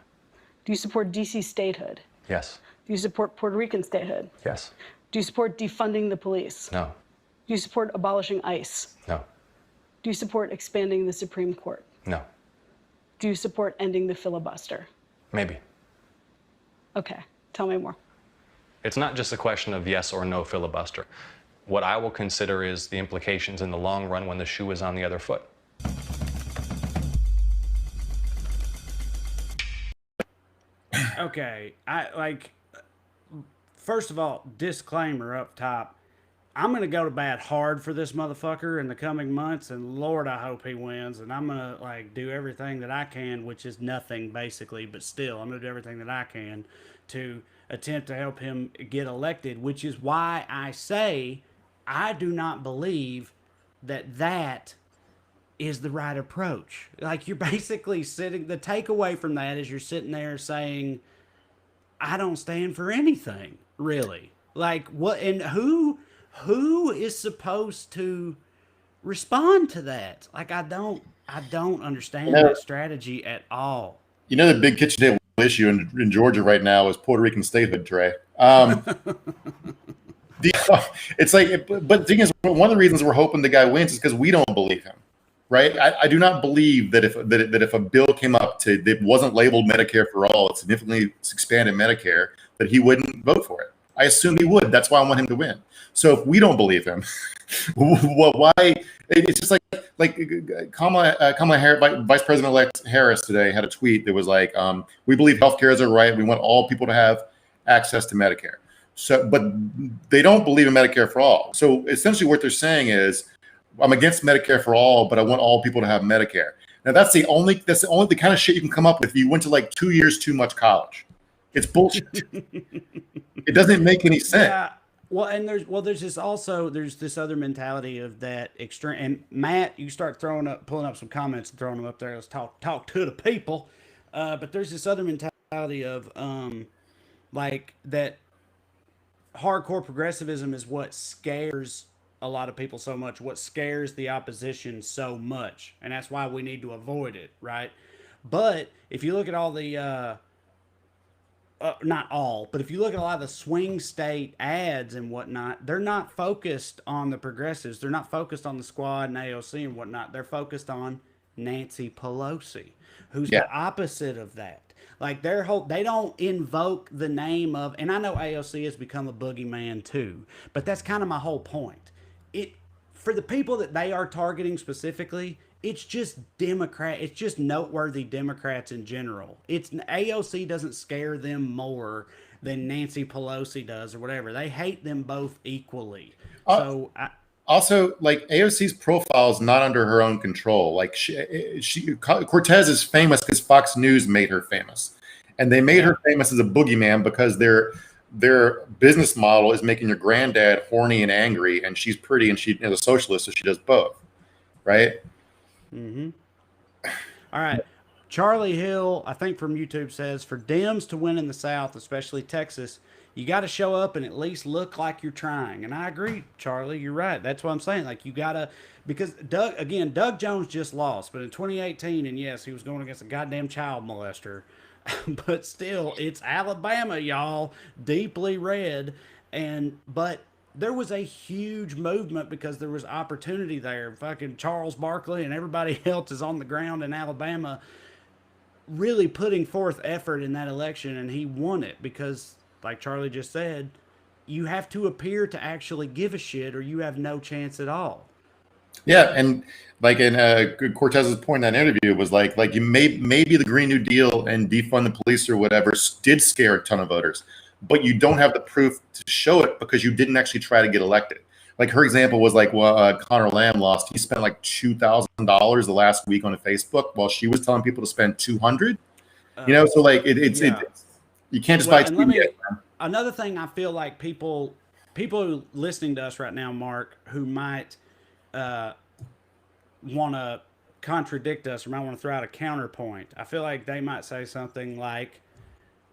Do you support DC statehood? Yes. Do you support Puerto Rican statehood? Yes. Do you support defunding the police? No. Do you support abolishing ICE? No. Do you support expanding the Supreme Court? No. Do you support ending the filibuster? Maybe. Okay, tell me more. It's not just a question of yes or no filibuster. What I will consider is the implications in the long run when the shoe is on the other foot. Okay, first of all, disclaimer up top. I'm going to go to bat hard for this motherfucker in the coming months, and Lord, I hope he wins. And I'm going to do everything that I can, which is nothing basically, but still, I'm going to do everything that I can to attempt to help him get elected, which is why I say I do not believe that is the right approach. Like, you're basically the takeaway from that is you're sitting there saying, I don't stand for anything, really. Like, what, and who is supposed to respond to that? Like, I don't understand that strategy at all. The big kitchen table issue in Georgia right now is Puerto Rican statehood, Trey. It's like, but the thing is, one of the reasons we're hoping the guy wins is because we don't believe him, right? I do not believe that if a bill came up that wasn't labeled Medicare for all, it significantly expanded Medicare, that he wouldn't vote for it. I assume he would. That's why I want him to win. So if we don't believe him, well, why? It's just like Kamala Harris, Vice President-elect Harris today had a tweet that was like, "We believe healthcare is a right. We want all people to have access to Medicare." So, but they don't believe in Medicare for all. So essentially, what they're saying is, "I'm against Medicare for all, but I want all people to have Medicare." Now that's the only the kind of shit you can come up with if you went to like 2 years too much college. It's bullshit. It doesn't make any sense. Yeah. Well, and there's this other mentality of that extreme. And Matt, you start pulling up some comments and throwing them up there. Let's talk to the people. But there's this other mentality of like that. hardcore progressivism is what scares a lot of people so much, what scares the opposition so much, and that's why we need to avoid it, right? But if you look at all the not all, but if you look at a lot of the swing state ads and whatnot, they're not focused on the progressives. They're not focused on the squad and AOC and whatnot. They're focused on Nancy Pelosi, who's Yeah. the opposite of that. Like their whole, they don't invoke the name of, and I know AOC has become a boogeyman too, but that's kind of my whole point. It, for the people that they are targeting specifically, it's just Democrat. It's just noteworthy Democrats in general. It's AOC doesn't scare them more than Nancy Pelosi does or whatever. They hate them both equally. So also, like AOC's profile is not under her own control. Like Cortez is famous because Fox News made her famous, and they made her famous as a boogeyman because their business model is making your granddad horny and angry, and she's pretty and she's a socialist, so she does both, right? Mm-hmm. All right. Charlie Hill, I think from YouTube, says for Dems to win in the South, especially Texas, you got to show up and at least look like you're trying. And I agree, Charlie. You're right. That's what I'm saying. Like you got to, because Doug Jones just lost, but in 2018, and yes, he was going against a goddamn child molester, but still, it's Alabama, y'all, deeply red, but there was a huge movement because there was opportunity there. Fucking Charles Barkley and everybody else is on the ground in Alabama really putting forth effort in that election, and he won it because, like Charlie just said, you have to appear to actually give a shit or you have no chance at all. Yeah, and like in Cortez's point in that interview was like you maybe the Green New Deal and defund the police or whatever did scare a ton of voters, but you don't have the proof to show it because you didn't actually try to get elected. Like her example was like, well, Connor Lamb lost. He spent like $2,000 the last week on Facebook while she was telling people to spend $200. So like it's you can't just buy. Another thing I feel like people listening to us right now, Mark, who might want to contradict us or might want to throw out a counterpoint. I feel like they might say something like,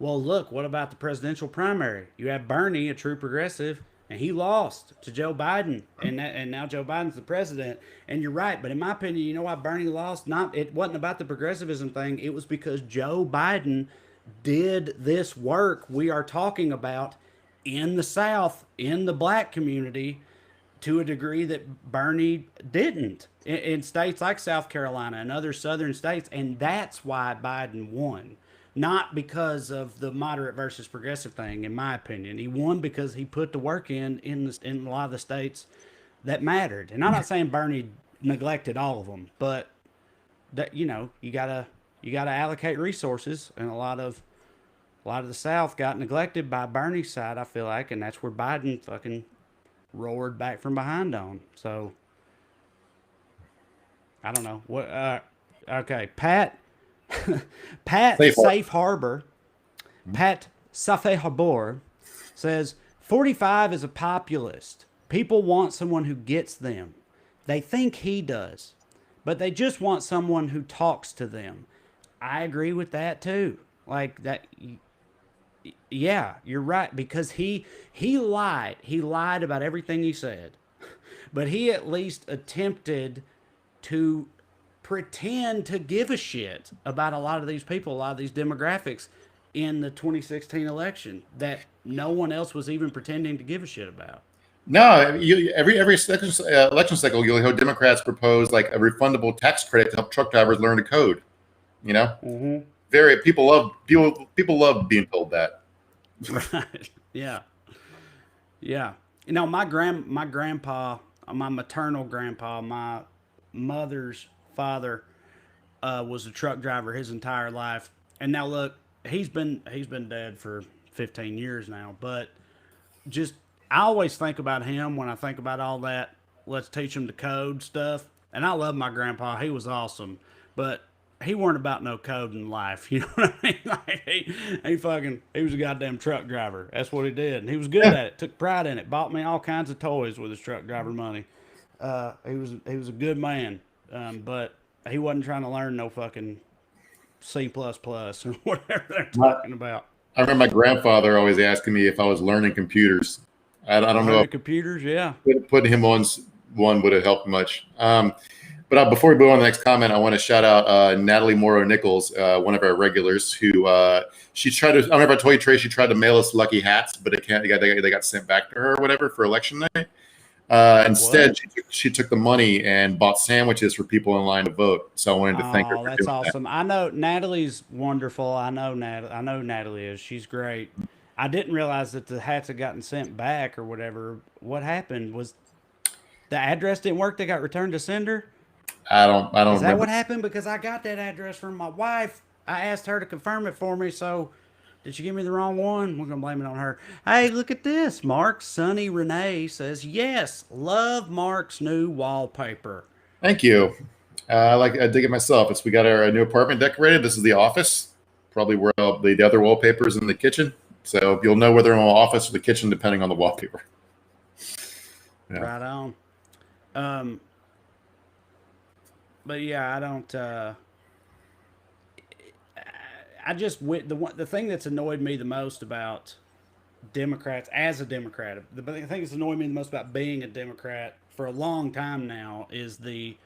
well, look, what about the presidential primary? You have Bernie, a true progressive, and he lost to Joe Biden, and now Joe Biden's the president. And you're right, but in my opinion, you know why Bernie lost? It wasn't about the progressivism thing. It was because Joe Biden did this work we are talking about in the South, in the black community, to a degree that Bernie didn't in states like South Carolina and other southern states. And that's why Biden won. Not because of the moderate versus progressive thing, in my opinion. He won because he put the work in a lot of the states that mattered. And I'm not saying Bernie neglected all of them, but that you gotta allocate resources, and a lot of the South got neglected by Bernie's side, I feel like, and that's where Biden fucking roared back from behind on. So I don't know what. Okay, Pat Safe Harbor says 45 is a populist. People want someone who gets them. They think he does, but they just want someone who talks to them. I agree with that too. Like that. Yeah, you're right, because he lied. He lied about everything he said, but he at least attempted to pretend to give a shit about a lot of these people, a lot of these demographics in the 2016 election that no one else was even pretending to give a shit about. No, every election cycle, you'll hear Democrats propose like a refundable tax credit to help truck drivers learn to code. People love being told that. Right. Yeah. My grandpa, my maternal grandpa, my mother's father, was a truck driver his entire life. And now look, he's been dead for 15 years now, but just I always think about him when I think about all that let's teach him to code stuff. And I love my grandpa. He was awesome, but he weren't about no code in life. You know what I mean? Like he was a goddamn truck driver. That's what he did. And he was good at it, took pride in it, bought me all kinds of toys with his truck driver money. He was a good man. But he wasn't trying to learn no fucking C++ or whatever they're talking about. I remember my grandfather always asking me if I was learning computers. I don't know Modern if computers, yeah. putting him on one would have helped much. But before we move on to the next comment, I want to shout out Natalie Morrow Nichols, one of our regulars, who she tried to. I don't know if I told you, Trey. She tried to mail us lucky hats, but they got sent back to her or whatever for election night. Instead, she took the money and bought sandwiches for people in line to vote. So I wanted to thank her. Oh, that's awesome. I know Natalie's wonderful. I know Natalie is. She's great. I didn't realize that the hats had gotten sent back or whatever. What happened was the address didn't work. They got returned to sender. I don't Is that remember. what happened? Because I got that address from my wife. I asked her to confirm it for me. So did she give me the wrong one? We're gonna blame it on her. Hey, look at this. Mark Sunny Renee says yes. Love Mark's new wallpaper. Thank you. I dig it myself. We got our new apartment decorated. This is the office, probably where the other wallpaper is in the kitchen. So you'll know whether I'm in the office or the kitchen depending on the wallpaper. Yeah. Right on. But yeah, I don't. I just the thing that's annoyed me the most about Democrats as a Democrat, the thing that's annoyed me the most about being a Democrat for a long time now is the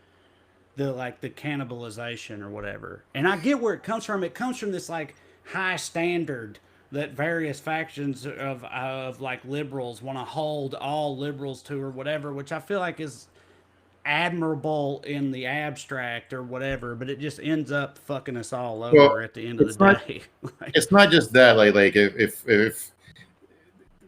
cannibalization or whatever. And I get where it comes from. It comes from this like high standard that various factions of like liberals want to hold all liberals to or whatever, which I feel like is admirable in the abstract or whatever, but it just ends up fucking us all over at the end of the day. It's not just that. Like if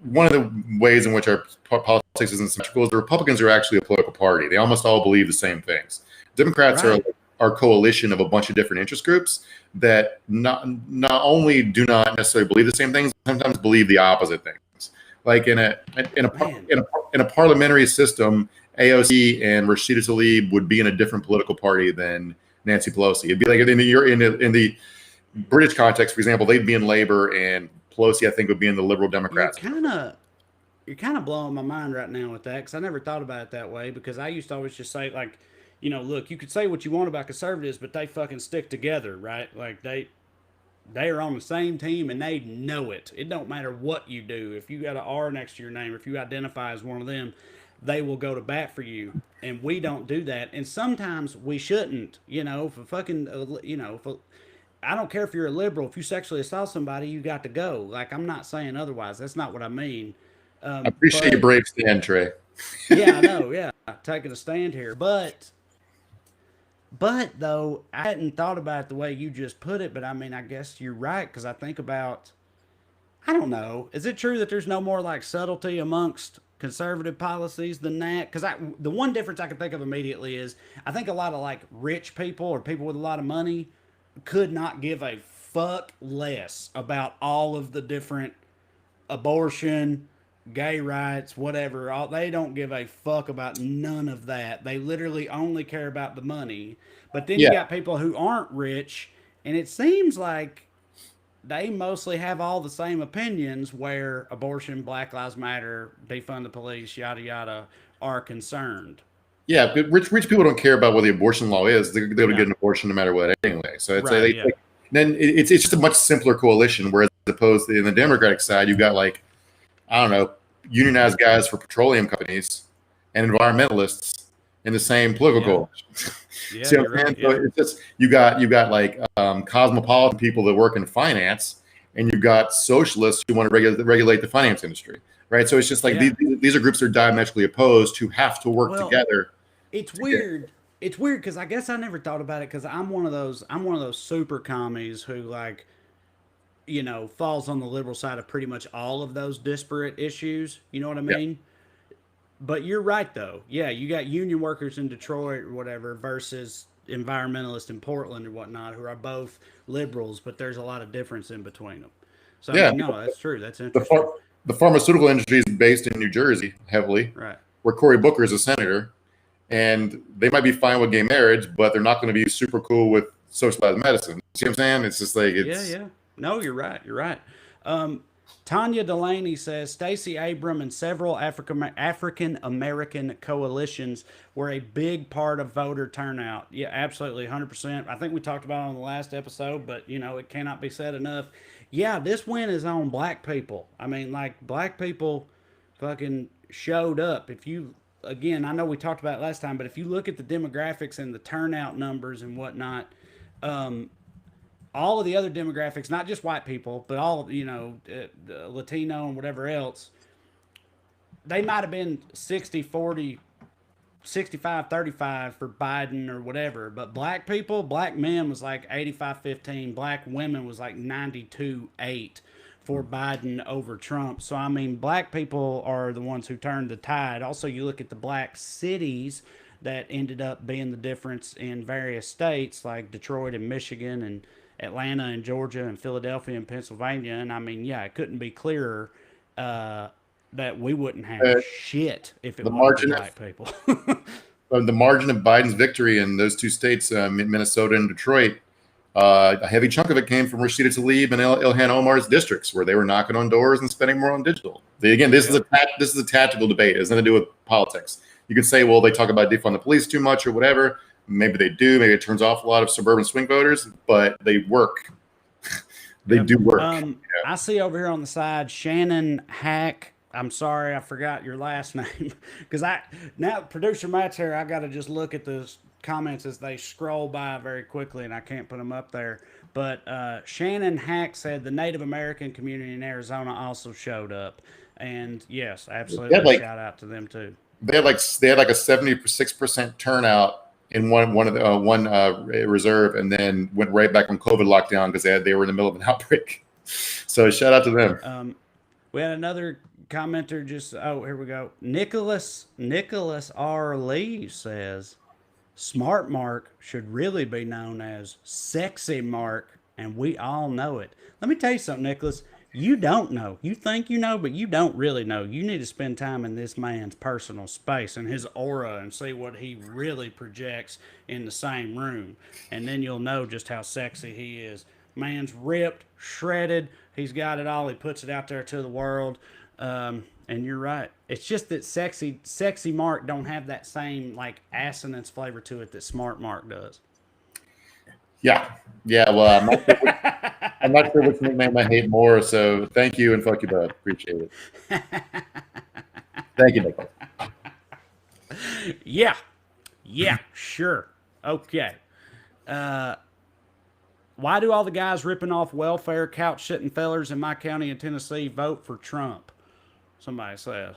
one of the ways in which our politics isn't symmetrical is the Republicans are actually a political party. They almost all believe the same things. Democrats are a coalition of a bunch of different interest groups that not only do not necessarily believe the same things, sometimes believe the opposite things. Like in a parliamentary system, AOC and Rashida Tlaib would be in a different political party than Nancy Pelosi. It'd be like in the British context, for example, they'd be in Labor, and Pelosi, I think, would be in the Liberal Democrats. You're kind of blowing my mind right now with that, because I never thought about it that way. Because I used to always just say, like, you know, look, you could say what you want about conservatives, but they fucking stick together, right? Like they are on the same team and they know it. It don't matter what you do. If you got an R next to your name, or if you identify as one of them, they will go to bat for you. And we don't do that. And sometimes we shouldn't, you know, for fucking, you know, I don't care if you're a liberal. If you sexually assault somebody, you got to go. Like, I'm not saying otherwise. That's not what I mean. I appreciate your brave stand, Trey. Yeah, I know. Yeah, taking a stand here. But though, I hadn't thought about it the way you just put it. But I mean, I guess you're right, because I think about, I don't know. Is it true that there's no more like subtlety amongst conservative policies than that? Because the one difference I can think of immediately is I think a lot of like rich people or people with a lot of money could not give a fuck less about all of the different abortion, gay rights, whatever. They don't give a fuck about none of that. They literally only care about the money. But then you got people who aren't rich, and it seems like they mostly have all the same opinions, where abortion, Black Lives Matter, defund the police, yada yada, are concerned. Yeah, but rich people don't care about what the abortion law is. They're going to get an abortion no matter what anyway. So it's then it's just a much simpler coalition. Whereas opposed to in the Democratic side, you've got like, I don't know, unionized guys for petroleum companies and environmentalists in the same political coalition. Yeah, See what I'm saying? So it's just you got like cosmopolitan people that work in finance, and you've got socialists who want to regulate the finance industry, right? So it's just like these are groups that are diametrically opposed who have to work together. It's weird. It's weird because I guess I never thought about it, because I'm one of those super commies who, like, you know, falls on the liberal side of pretty much all of those disparate issues. You know what I mean? Yeah. But you're right, though. Yeah, you got union workers in Detroit or whatever versus environmentalists in Portland or whatnot, who are both liberals, but there's a lot of difference in between them. So I mean, no, that's true. That's interesting. The pharmaceutical industry is based in New Jersey heavily, right? Where Cory Booker is a senator. And they might be fine with gay marriage, but they're not going to be super cool with socialized medicine. See what I'm saying? It's just like it's. Yeah. No, you're right. You're right. Tanya Delaney says Stacey Abrams and several African American coalitions were a big part of voter turnout. Yeah, absolutely, 100%. I think we talked about it on the last episode, but you know, it cannot be said enough. Yeah, this win is on black people. I mean, like, black people fucking showed up. If you, again, I know we talked about it last time, but if you look at the demographics and the turnout numbers and whatnot, all of the other demographics, not just white people, but all of, Latino and whatever else, they might have been 60-40, 65-35 for Biden or whatever. But black people, black men was like 85-15. Black women was like 92-8 for Biden over Trump. So, I mean, black people are the ones who turned the tide. Also, you look at the black cities that ended up being the difference in various states like Detroit and Michigan and Atlanta and Georgia and Philadelphia and Pennsylvania. And I mean, yeah, it couldn't be clearer that we wouldn't have shit if it wasn't black people. The margin of Biden's victory in those two states, Minnesota and Detroit, a heavy chunk of it came from Rashida Tlaib and Ilhan Omar's districts, where they were knocking on doors and spending more on digital. This is a tactical debate. It has nothing to do with politics. You could say, well, they talk about defund the police too much or whatever. Maybe they do. Maybe it turns off a lot of suburban swing voters, but they work. They do work. I see over here on the side, Shannon Hack. I'm sorry, I forgot your last name. Because now producer Matt's here, I got to just look at the comments as they scroll by very quickly, and I can't put them up there. But Shannon Hack said the Native American community in Arizona also showed up. And yes, absolutely, shout out to them too. They had like a 76% turnout in one reserve, and then went right back on COVID lockdown because they were in the middle of an outbreak. So shout out to them. We had another commenter here we go. Nicholas R. Lee says Smart Mark should really be known as Sexy Mark, and we all know it. Let me tell you something, Nicholas. You don't know. You think you know, but you don't really know. You need to spend time in this man's personal space and his aura and see what he really projects in the same room. And then you'll know just how sexy he is. Man's ripped, shredded. He's got it all. He puts it out there to the world. And you're right. It's just that sexy Mark don't have that same like assonance flavor to it that Smart Mark does. Yeah. Well, I'm not sure which nickname I hate more. So thank you and fuck you both. Appreciate it. Thank you, Nicholas. Yeah. Sure. Okay. Why do all the guys ripping off welfare couch sitting fellers in my county in Tennessee vote for Trump? Somebody says.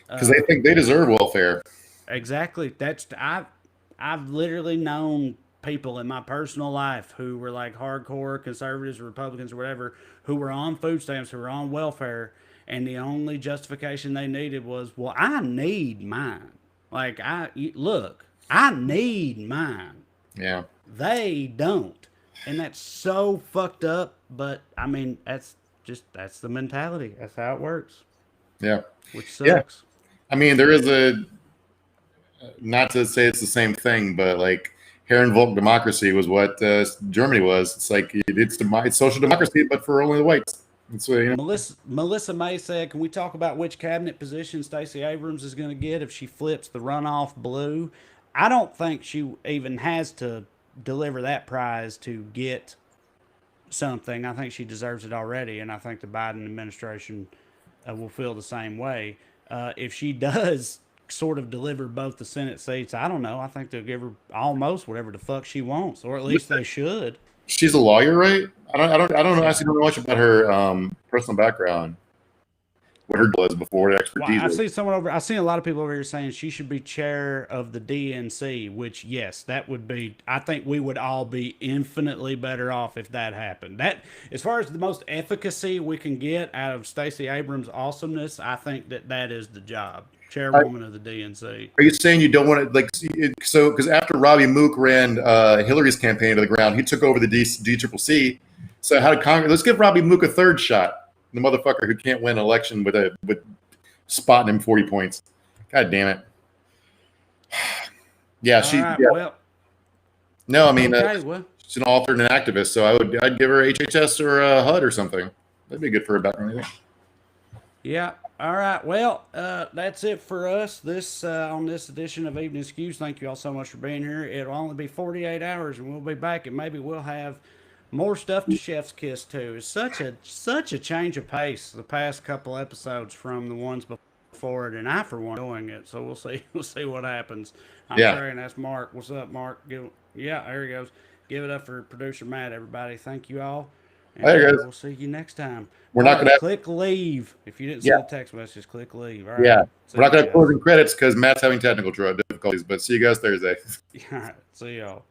Because they think they deserve welfare. Exactly. I've literally known people in my personal life who were like hardcore conservatives or Republicans or whatever, who were on food stamps, who were on welfare, and the only justification they needed was, well, I need mine. Like, I need mine. Yeah. They don't. And that's so fucked up, but I mean, that's the mentality. That's how it works. Yeah. Which sucks. Yeah. I mean, there is not to say it's the same thing, but like Herrenvolk democracy was what Germany was. It's like it's social democracy, but for only the whites. Melissa May said, can we talk about which cabinet position Stacey Abrams is going to get if she flips the runoff blue? I don't think she even has to deliver that prize to get something. I think she deserves it already, and I think the Biden administration will feel the same way. If she does sort of deliver both the Senate seats, I don't know. I think they'll give her almost whatever the fuck she wants, or at least they should. She's a lawyer, right? I don't know. I actually don't know much about her personal background. What her was before expertise. Well, I've seen a lot of people over here saying she should be chair of the DNC, which yes, that would be. I think we would all be infinitely better off if that happened. That, as far as the most efficacy we can get out of Stacey Abrams' awesomeness, I think that is the job. Chairwoman of the DNC. Are you saying you don't want to because after Robbie Mook ran Hillary's campaign to the ground, he took over the DCCC. So how did Congress? Let's give Robbie Mook a third shot. The motherfucker who can't win an election with spotting him 40 points. God damn it. Yeah, she's no, I mean she's an author and an activist, so I'd give her HHS or HUD or something. That'd be good for her background. Yeah. All right. Well, that's it for us on this edition of Evening Skews. Thank you all so much for being here. It'll only be 48 hours, and we'll be back, and maybe we'll have more stuff to Chef's Kiss too. It's such a change of pace the past couple episodes from the ones before. for it, and I for one doing it. So we'll see. We'll see what happens. I'm Yeah. sorry, and that's Mark. What's up, Mark? Yeah, there he goes. Give it up for producer Matt, everybody. Thank you all. And There he goes. we'll see you next time. We're not gonna have- click leave. If you didn't see Yeah. the text message, click leave. All right. Yeah. See We're not you going to have closing credits because Matt's having technical difficulties, but see you guys Thursday. guys. All right. See y'all.